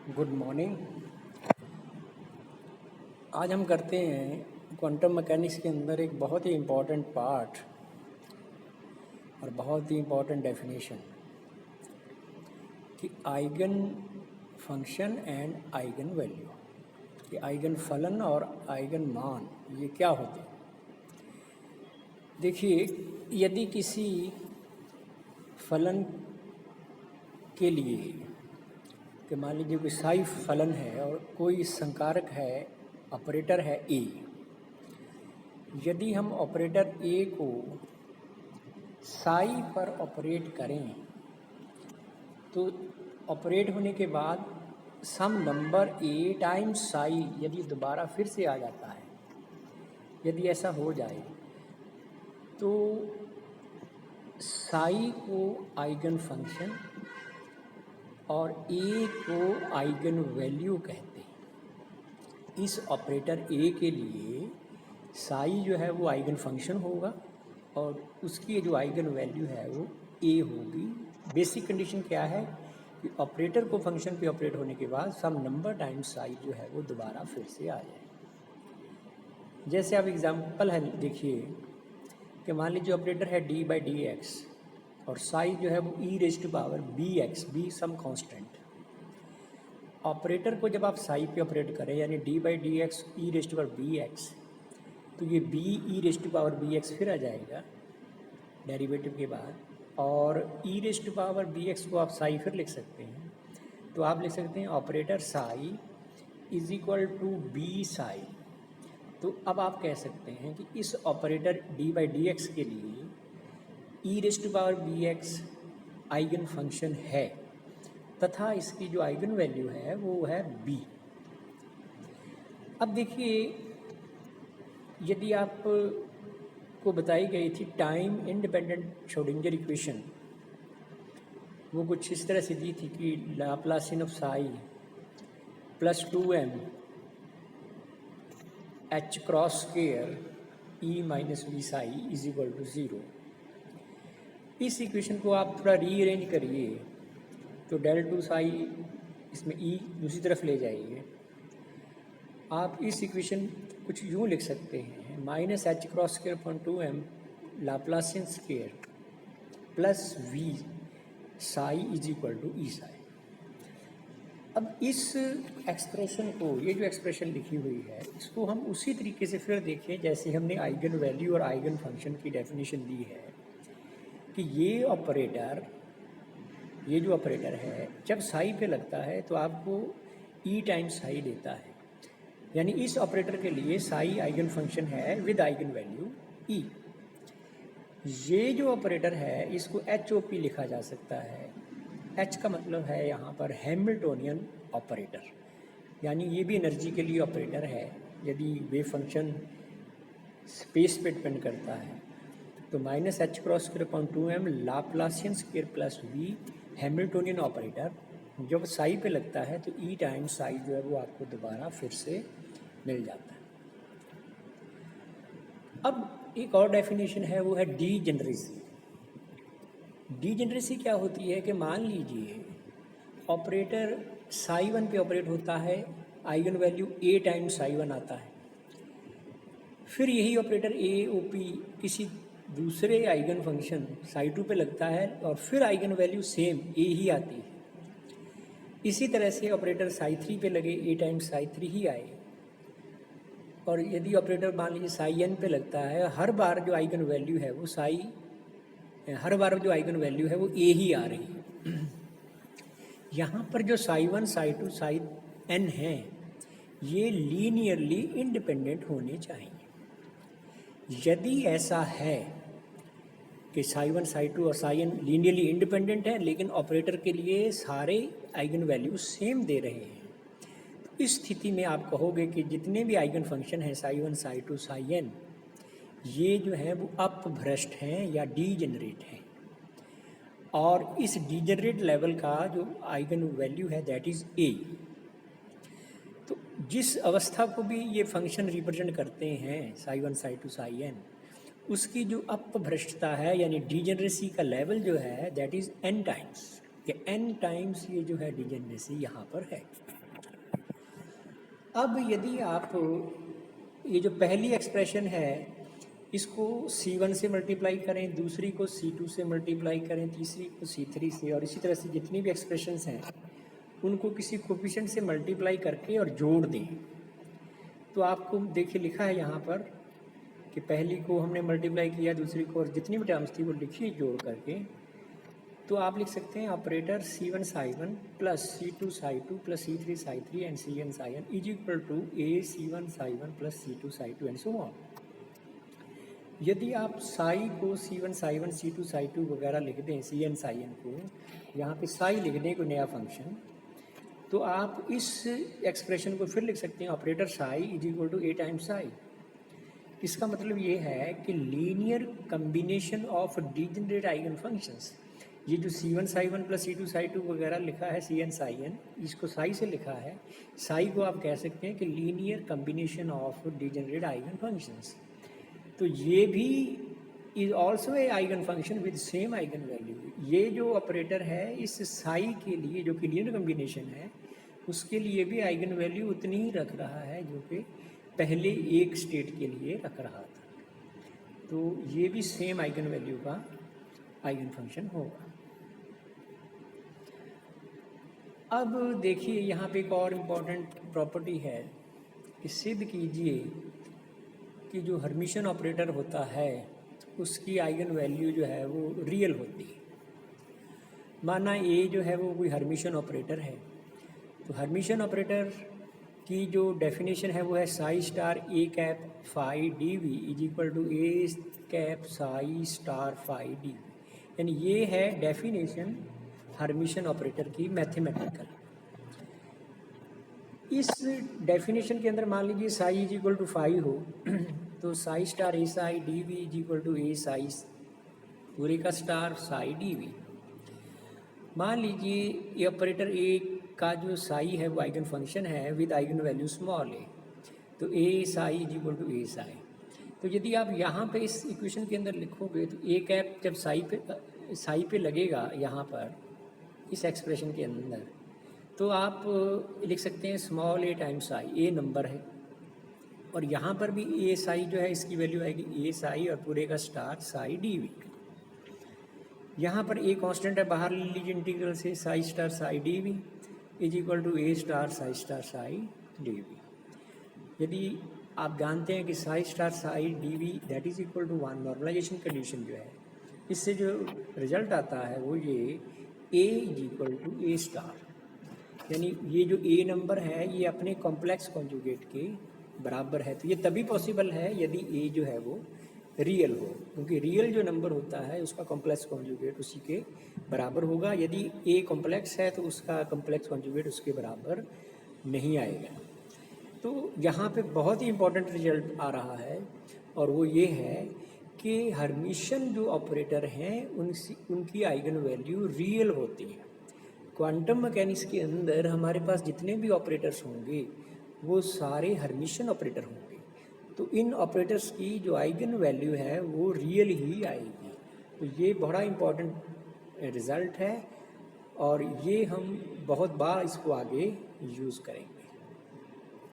Good morning. आज हम करते हैं क्वांटम मैकेनिक्स के अंदर एक बहुत ही इम्पॉर्टेंट पार्ट और बहुत ही इम्पॉर्टेंट डेफिनेशन कि eigen function and eigen value, कि आइगन फलन और आइगन मान ये क्या होते हैं। देखिए, यदि किसी फलन के लिए कि मान लीजिए कोई साई फलन है और कोई संकारक है, ऑपरेटर है ए। यदि हम ऑपरेटर ए को साई पर ऑपरेट करें तो ऑपरेट होने के बाद सम नंबर ए टाइम्स साई यदि दोबारा फिर से आ जाता है, यदि ऐसा हो जाए तो साई को आइगन फंक्शन और ए को आइगन वैल्यू कहते हैं। इस ऑपरेटर ए के लिए साई जो है वो आइगन फंक्शन होगा और उसकी जो आइगन वैल्यू है वो ए होगी। बेसिक कंडीशन क्या है कि ऑपरेटर को फंक्शन पे ऑपरेट होने के बाद सम नंबर टाइम्स साई जो है वो दोबारा फिर से आ जाए। जैसे आप एग्जांपल है, देखिए कि मान लीजिए ऑपरेटर है डी बाई डी एक्स और साई जो है वो e raise to power b x, b some constant. Operator को जब आप साई पे ऑपरेट करें यानी d by d x e raise to power b x, तो ये b e raise to power b x फिर आ जाएगा डेरिवेटिव के बाद, और e raise to power b x को आप साई फिर लिख सकते हैं। तो आप लिख सकते हैं operator psi is equal to b psi. तो अब आप कह सकते हैं कि इस operator d by d x के लिए e raise to power b x eigen function है तथा इसकी जो आइगन वैल्यू है वो है बी। अब देखिए, यदि आप को बताई गई थी टाइम इंडिपेंडेंट श्रोडिंगर इक्वेशन, वो कुछ इस तरह से दी थी कि Laplacian of psi plus 2m H cross square E minus V psi is equal to 0। इस इक्वेशन को आप थोड़ा रीअरेंज करिए तो डेल टू साई इसमें ई दूसरी तरफ ले जाइए। आप इस इक्वेशन कुछ यूँ लिख सकते हैं, minus H cross square upon 2m Laplacian square plus v psi is equal to e psi. अब इस एक्सप्रेशन को, ये जो एक्सप्रेशन लिखी हुई है, इसको हम उसी तरीके से फिर देखें जैसे हमने आइगन वैल्यू और आइगन फंक्शन की डेफिनेशन दी है कि ये जो ऑपरेटर है जब साई पे लगता है तो आपको ई टाइम्स साई देता है। यानी इस ऑपरेटर के लिए साई आइगन फंक्शन है विद आइगन वैल्यू ई। ये जो ऑपरेटर है इसको एच ओ पी लिखा जा सकता है। एच का मतलब है यहाँ पर हैमिल्टोनियन ऑपरेटर, यानी ये भी एनर्जी के लिए ऑपरेटर है। यदि वेव फंक्शन स्पेस पे डिपेंड करता है तो minus H cross square upon 2m Laplacian square plus V Hamiltonian operator जब साई पे लगता है तो ई टाइम्स साई जो है वो आपको दोबारा फिर से मिल जाता है। अब एक और डेफिनेशन है, वो है डीजेनरेसी। डीजेनरेसी क्या होती है कि मान लीजिए ऑपरेटर साई वन पे ऑपरेट होता है, आइगन वैल्यू ए टाइम्स साई वन आता है, फिर यही ऑपरेटर ए ओ पी किसी दूसरे आइगन फंक्शन साई टू पे लगता है और फिर आइगन वैल्यू सेम ए ही आती है। इसी तरह से ऑपरेटर साई थ्री पे लगे ए टाइम्स साई थ्री ही आए, और यदि ऑपरेटर मान लीजिए साई एन पे लगता है, हर बार जो आइगन वैल्यू है वो ए ही आ रही है। यहाँ पर जो psi one psi two psi n है ये लीनियरली इंडिपेंडेंट होने चाहिए। यदि ऐसा है कि साई वन साई टू और साई एन लीनियरली इंडिपेंडेंट है लेकिन ऑपरेटर के लिए सारे आइगन वैल्यू सेम दे रहे हैं, तो इस स्थिति में आप कहोगे कि जितने भी आइगन फंक्शन हैं psi one psi two psi n, ये जो है वो अपभ्रष्ट हैं या डीजेनरेट हैं, और इस डीजेनरेट लेवल का जो आइगन वैल्यू है दैट इज़ ए। तो जिस अवस्था को भी ये फंक्शन रिप्रेजेंट करते हैं psi one psi two psi n, उसकी जो अपभ्रष्टता है यानी डीजेनरेसी का लेवल जो है दैट इज़ एन टाइम्स। कि n टाइम्स ये जो है डिजेनरेसी यहाँ पर है। अब यदि आप ये जो पहली एक्सप्रेशन है इसको C1 से मल्टीप्लाई करें, दूसरी को C2 से मल्टीप्लाई करें, तीसरी को C3 से, और इसी तरह से जितनी भी एक्सप्रेशंस हैं उनको किसी कोफिशिएंट से मल्टीप्लाई करके और जोड़ दें, तो आपको देखिए लिखा है यहाँ पर कि पहली को हमने मल्टीप्लाई किया, दूसरी को, और जितनी भी टर्म्स थी वो लिखिए जोड़ करके। तो आप लिख सकते हैं operator C1 psi1 plus C2 psi2 plus C3 psi3 and Cn psi1 is equal to A C1 psi1 plus C2 psi2 and so on. यदि आप साई को C1 psi1 C2 psi2 वगैरह लिख दें, Cn psi1 को यहाँ पे साई लिख दें कोई नया फंक्शन, तो आप इस एक्सप्रेशन को फिर लिख सकते हैं operator psi is equal to A times psi. इसका मतलब ये है कि linear combination of degenerate eigen functions, ये जो C1 psi1 plus C2 psi2 वगैरह लिखा है Cn psi1, इसको साई से लिखा है, साई को आप कह सकते हैं कि linear combination of degenerate eigen functions. तो ये भी is also a eigen function with same eigen value. ये जो ऑपरेटर है इस साई के लिए जो कि लीनियर कम्बिनेशन है उसके लिए भी आइगन वैल्यू उतनी ही रख रहा है जो कि पहले एक स्टेट के लिए रख रहा था। तो ये भी सेम आइगन वैल्यू का आइगन फंक्शन होगा। अब देखिए यहाँ पे एक और इम्पॉर्टेंट प्रॉपर्टी है कि सिद्ध कीजिए कि जो हर्मिशन ऑपरेटर होता है उसकी आइगन वैल्यू जो है वो रियल होती है। माना ए जो है वो कोई हर्मिशन ऑपरेटर है, तो हर्मिशन ऑपरेटर की जो डेफिनेशन है वो है psi star a cap phi d v is equal to a cap psi star phi d v, यानी ये है डेफिनेशन हर्मिशन ऑपरेटर की मैथमेटिकल। इस डेफिनेशन के अंदर मान लीजिए psi is equal to phi हो तो psi star a psi d v is equal to a psi पूरे का स्टार साई डी वी। मान लीजिए ये ऑपरेटर ए का जो साई है वो आइगन फंक्शन है विद आइगन वैल्यू स्मॉल ए, तो ए Sai is equal to a Sai. तो यदि आप यहाँ पे इस इक्वेशन के अंदर लिखोगे तो ए कैप जब साई पे लगेगा यहाँ पर इस एक्सप्रेशन के अंदर, तो आप लिख सकते हैं स्मॉल ए टाइम्स साई, ए नंबर है, और यहाँ पर भी ए साई जो है इसकी वैल्यू आएगी ए साई और पूरे का स्टार साई डी वी। यहाँ पर ए कांस्टेंट है, बाहर ले लीजिए इंटीग्रल से, psi star psi d v is equal to a star psi d v. यदि आप जानते हैं कि psi star psi d v that is equal to 1, normalization condition जो है इससे जो रिजल्ट आता है वो ये a is equal to a star, यानी ये जो ए नंबर है ये अपने कॉम्प्लेक्स कॉन्जुगेट के बराबर है। तो ये तभी पॉसिबल है यदि ए जो है वो रियल हो, क्योंकि रियल जो नंबर होता है उसका कॉम्प्लेक्स कॉन्जुगेट उसी के बराबर होगा। यदि ए कॉम्प्लेक्स है तो उसका कॉम्प्लेक्स कॉन्जुगेट उसके बराबर नहीं आएगा। तो यहाँ पे बहुत ही इम्पोर्टेंट रिजल्ट आ रहा है और वो ये है कि हर्मिशन जो ऑपरेटर हैं उनकी आइगन वैल्यू रियल होती है। क्वांटम मैकेनिक्स के अंदर हमारे पास जितने भी ऑपरेटर्स होंगे वो सारे हर्मिशन ऑपरेटर होंगे, तो इन ऑपरेटर्स की जो आइगन वैल्यू है वो रियल ही आएगी। तो ये बड़ा इम्पोर्टेंट रिज़ल्ट है और ये हम बहुत बार इसको आगे यूज़ करेंगे।